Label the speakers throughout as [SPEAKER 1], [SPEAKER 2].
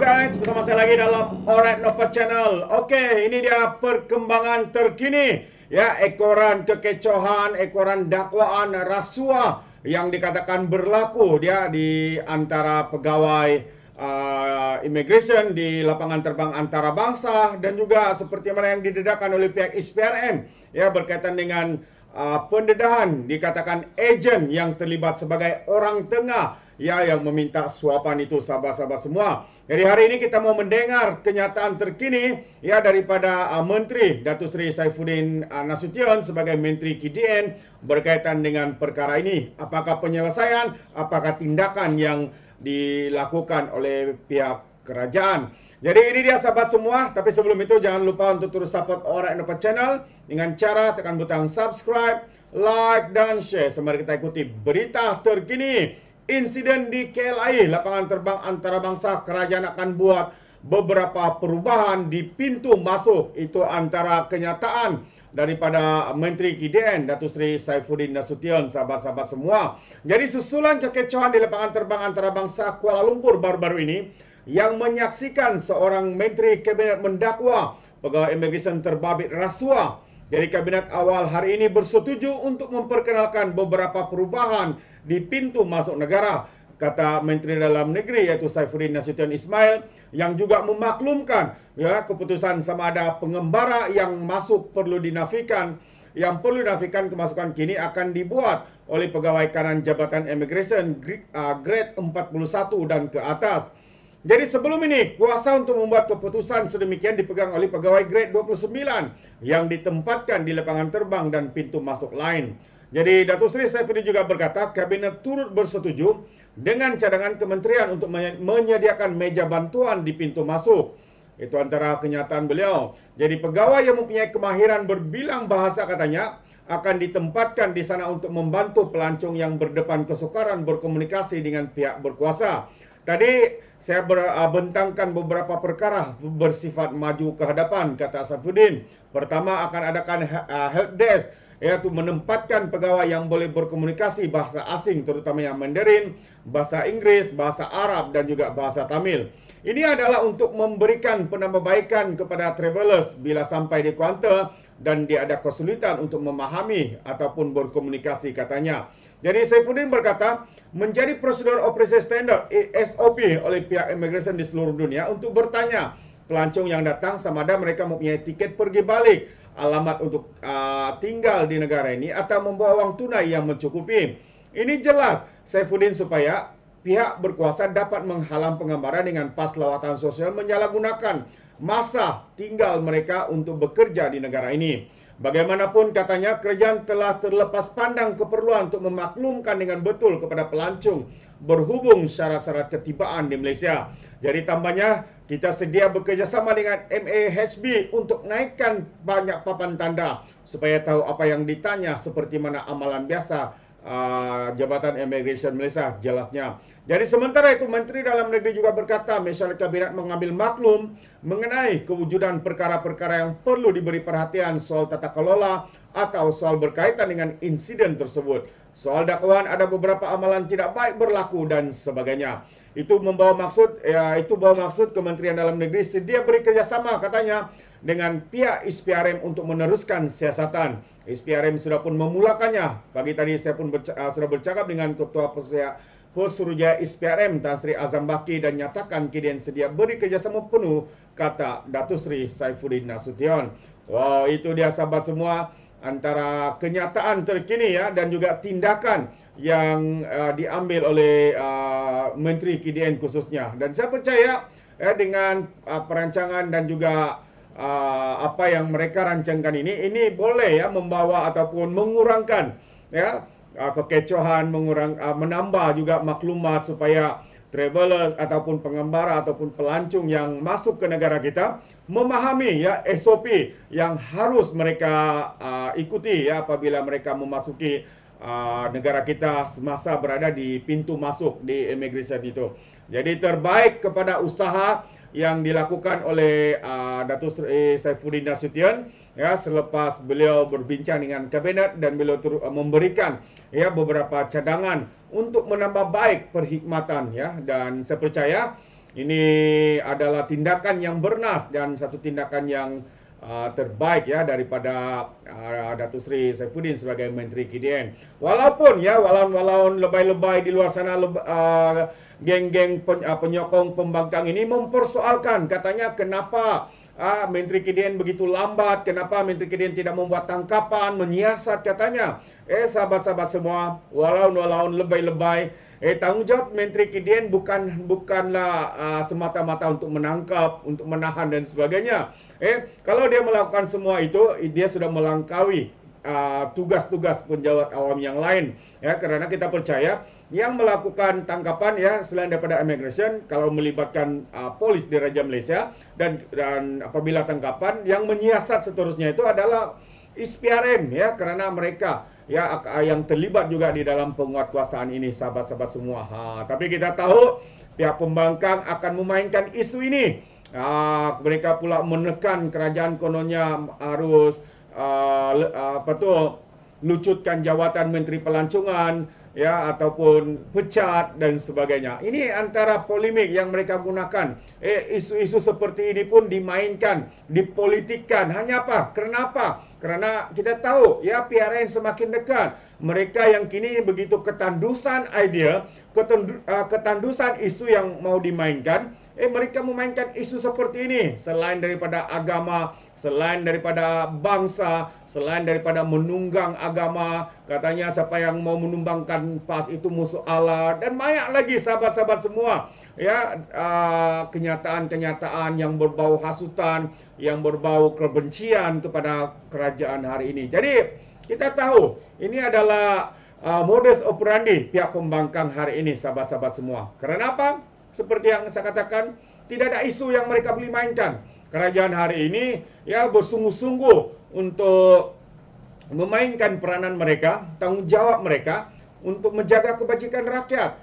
[SPEAKER 1] guys, bersama saya lagi dalam Alright Nova Channel. Oke, ini dia perkembangan terkini. Ya, ekoran kekecohan, ekoran dakwaan rasuah yang dikatakan berlaku dia di antara pegawai immigration di lapangan terbang antarabangsa dan juga seperti mana yang didedakan oleh pihak ISPRM ya berkaitan dengan pendedahan dikatakan ejen yang terlibat sebagai orang tengah ya yang meminta suapan itu sahabat-sahabat semua. Jadi hari ini kita mau mendengar kenyataan terkini ya daripada Menteri Datuk Seri Saifuddin Nasution sebagai Menteri KDN berkaitan dengan perkara ini. Apakah penyelesaian, apakah tindakan yang dilakukan oleh pihak kerajaan. Jadi ini dia sahabat semua. Tapi sebelum itu jangan lupa untuk terus support Alright Nova Channel dengan cara tekan butang subscribe, like dan share. Sembari kita ikuti berita terkini. Insiden di KLIA, lapangan terbang antarabangsa, kerajaan akan buat beberapa perubahan di pintu masuk. Itu antara kenyataan daripada Menteri KDN Datuk Seri Saifuddin Nasution, sahabat-sahabat semua. Jadi susulan kekecohan di lapangan terbang antarabangsa Kuala Lumpur baru-baru ini yang menyaksikan seorang Menteri Kabinet mendakwa pegawai immigration terbabit rasuah. Jadi kabinet awal hari ini bersetuju untuk memperkenalkan beberapa perubahan di pintu masuk negara, kata Menteri Dalam Negeri iaitu Saifuddin Nasution Ismail, yang juga memaklumkan ya keputusan sama ada pengembara yang masuk perlu dinafikan, yang perlu dinafikan kemasukan kini akan dibuat oleh pegawai kanan Jabatan Immigration grade 41 dan ke atas. Jadi sebelum ini, kuasa untuk membuat keputusan sedemikian dipegang oleh pegawai grade 29 yang ditempatkan di lapangan terbang dan pintu masuk lain. Jadi Datuk Seri Saifuddin juga berkata, Kabinet turut bersetuju dengan cadangan kementerian untuk menyediakan meja bantuan di pintu masuk. Itu antara kenyataan beliau. Jadi pegawai yang mempunyai kemahiran berbilang bahasa katanya akan ditempatkan di sana untuk membantu pelancong yang berdepan kesukaran berkomunikasi dengan pihak berkuasa. Tadi saya bentangkan beberapa perkara bersifat maju ke hadapan, kata Saifuddin. Pertama akan adakan help desk, iaitu menempatkan pegawai yang boleh berkomunikasi bahasa asing terutama yang Mandarin, bahasa Inggris, bahasa Arab dan juga bahasa Tamil. Ini adalah untuk memberikan penambahbaikan kepada travelers bila sampai di kaunter dan dia ada kesulitan untuk memahami ataupun berkomunikasi katanya. Jadi Saifuddin berkata, menjadi prosedur operasi standard SOP oleh pihak immigration di seluruh dunia untuk bertanya pelancong yang datang sama ada mereka mempunyai tiket pergi balik, alamat untuk tinggal di negara ini atau membawa wang tunai yang mencukupi. Ini jelas Saifuddin supaya pihak berkuasa dapat menghalang pengembara dengan pas lawatan sosial menyalahgunakan masa tinggal mereka untuk bekerja di negara ini. Bagaimanapun katanya kerajaan telah terlepas pandang keperluan untuk memaklumkan dengan betul kepada pelancong berhubung syarat-syarat ketibaan di Malaysia. Jadi tambahnya kita sedia bekerjasama dengan MAHB untuk naikkan banyak papan tanda supaya tahu apa yang ditanya seperti mana amalan biasa Jabatan Immigration Malaysia jelasnya. Jadi sementara itu Menteri Dalam Negeri juga berkata misalnya Kabinet mengambil maklum mengenai kewujudan perkara-perkara yang perlu diberi perhatian soal tata kelola atau soal berkaitan dengan insiden tersebut. Soal dakwaan ada beberapa amalan tidak baik berlaku dan sebagainya. Itu membawa maksud Kementerian Dalam Negeri sedia bekerjasama katanya dengan pihak ISPRM untuk meneruskan siasatan. ISPRM sudah pun memulakannya. Pagi tadi saya pun sudah bercakap dengan Ketua Pesuruhjaya ISPRM Tan Sri Azam Baki dan nyatakan KDN sedia beri kerjasama penuh, kata Datuk Seri Saifuddin Nasution. Wow, itu dia sahabat semua antara kenyataan terkini ya dan juga tindakan yang diambil oleh Menteri KDN khususnya. Dan saya percaya dengan perancangan dan juga apa yang mereka rancangkan ini boleh ya membawa ataupun mengurangkan ya kekecohan, menambah juga maklumat supaya travelers ataupun pengembara ataupun pelancong yang masuk ke negara kita memahami ya SOP yang harus mereka ikuti ya apabila mereka memasuki negara kita semasa berada di pintu masuk di immigration itu. Jadi terbaik kepada usaha yang dilakukan oleh Datuk Seri Saifuddin Nasution ya selepas beliau berbincang dengan kabinet dan beliau memberikan ya beberapa cadangan untuk menambah baik perkhidmatan ya dan saya percaya ini adalah tindakan yang bernas dan satu tindakan yang terbaik ya daripada Datuk Seri Saifuddin sebagai Menteri KDN. Walaupun lebay-lebay di luar sana, geng-geng penyokong pembangkang ini mempersoalkan, katanya kenapa Menteri KDN begitu lambat, kenapa Menteri KDN tidak membuat tangkapan, menyiasat katanya. Sahabat-sahabat semua, walau lebay-lebay, tanggungjawab Menteri KDN bukanlah semata-mata untuk menangkap, untuk menahan dan sebagainya. Kalau dia melakukan semua itu, dia sudah melangkaui tugas-tugas penjawat awam yang lain. Ya, karena kita percaya yang melakukan tangkapan ya selain daripada immigration, kalau melibatkan polis di Raja Malaysia dan apabila tangkapan yang menyiasat seterusnya itu adalah ISPRM ya, karena mereka ya yang terlibat juga di dalam penguatkuasaan ini, sahabat-sahabat semua. Tapi kita tahu pihak pembangkang akan memainkan isu ini. Mereka pula menekan kerajaan kononnya harus lucutkan jawatan Menteri Pelancongan ya, ataupun pecat dan sebagainya. Ini antara polemik yang mereka gunakan. Isu-isu seperti ini pun dimainkan, dipolitikkan. Hanya apa? Kenapa? Karena kita tahu ya PRN semakin dekat. Mereka yang kini begitu ketandusan idea, ketandusan isu yang mau dimainkan, mereka memainkan isu seperti ini. Selain daripada agama, selain daripada bangsa, selain daripada menunggang agama, katanya siapa yang mau menumbangkan PAS itu musuh Allah, dan banyak lagi sahabat-sahabat semua. Ya, kenyataan-kenyataan yang berbau hasutan, yang berbau kebencian kepada kerajaan hari ini. Jadi kita tahu ini adalah modus operandi pihak pembangkang hari ini, sahabat-sahabat semua. Kerana apa? Seperti yang saya katakan, tidak ada isu yang mereka boleh mainkan. Kerajaan hari ini ya bersungguh-sungguh untuk memainkan peranan mereka, tanggungjawab mereka untuk menjaga kebajikan rakyat.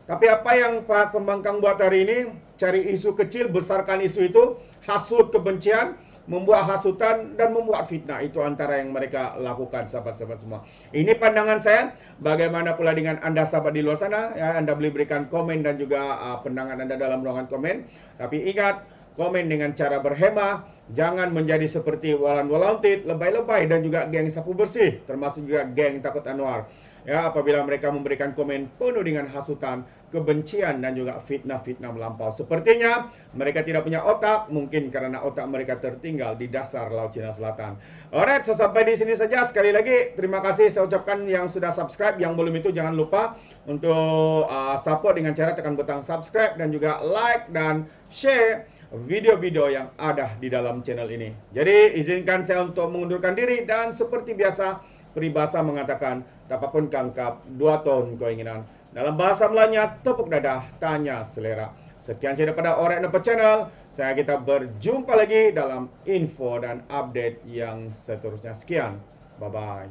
[SPEAKER 1] Tapi apa yang Pak Pembangkang buat hari ini, cari isu kecil, besarkan isu itu, hasut kebencian, membuat hasutan dan membuat fitnah. Itu antara yang mereka lakukan, sahabat-sahabat semua. Ini pandangan saya. Bagaimana pula dengan Anda sahabat di luar sana? Ya, Anda boleh berikan komen dan juga pandangan Anda dalam ruangan komen. Tapi ingat, komen dengan cara berhemah. Jangan menjadi seperti Walan Walantit, lebay-lebay dan juga geng sapu bersih, termasuk juga geng Takut Anwar. Ya, apabila mereka memberikan komen penuh dengan hasutan, kebencian dan juga fitnah-fitnah melampau. Sepertinya mereka tidak punya otak, mungkin karena otak mereka tertinggal di dasar Laut Cina Selatan. Alright, sampai di sini saja. Sekali lagi terima kasih saya ucapkan yang sudah subscribe. Yang belum itu jangan lupa untuk support dengan cara tekan butang subscribe dan juga like dan share video-video yang ada di dalam channel ini. Jadi izinkan saya untuk mengundurkan diri, dan seperti biasa peribahasa mengatakan tapapun kangkap dua tahun keinginan. Dalam bahasa Melayunya, tepuk dadah, tanya selera. Sekian saya daripada Alright Nampak Channel. Kita berjumpa lagi dalam info dan update yang seterusnya. Sekian. Bye-bye.